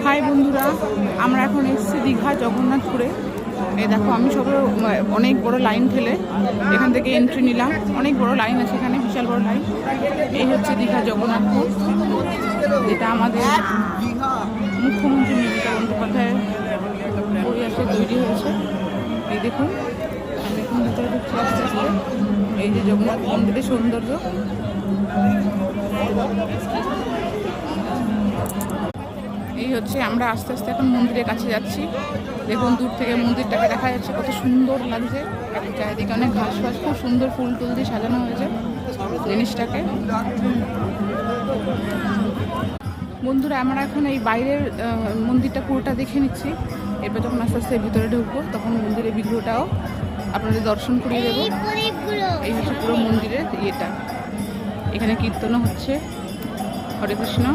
High বন্ধুরা, আমরা এখন এসেছি দীঘা জগন্নাথপুরে। এই দেখো, আমি সবে অনেক বড় লাইন ঠেলে এখান থেকে এন্ট্রি নিলাম। অনেক বড় লাইন আছে এখানে, বিশাল বড় লাইন। এই হচ্ছে দীঘা জগন্নাথপুর, যেটা আমাদের মুখ্যমন্ত্রী মমতা বন্দ্যোপাধ্যায়ের পরিবেশে তৈরি হয়েছে। এই দেখুন, আমি এখন ভিতরে ঢুকছি আস্তে আস্তে। এই যে জগন্নাথ মন্দিরের সৌন্দর্য। এই হচ্ছে, আমরা আস্তে আস্তে এখন মন্দিরের কাছে যাচ্ছি। দেখুন, দূর থেকে মন্দিরটাকে দেখা যাচ্ছে, কত সুন্দর লাগছে। চারিদিকে অনেক ঘাস ফাস, খুব সুন্দর ফুল টুল দিয়ে সাজানো হয়েছে জিনিসটাকে। বন্ধুরা, আমরা এখন এই বাইরের মন্দিরটা পুরোটা দেখে নিচ্ছি। এরপর যখন আস্তে আস্তে ভিতরে ঢুকবো, তখন মন্দিরের বিগ্রহটাও আপনাদের দর্শন করিয়ে দেবো। এই হচ্ছে পুরো মন্দিরের ইয়েটা। এখানে কীর্তনও হচ্ছে। হরে কৃষ্ণ।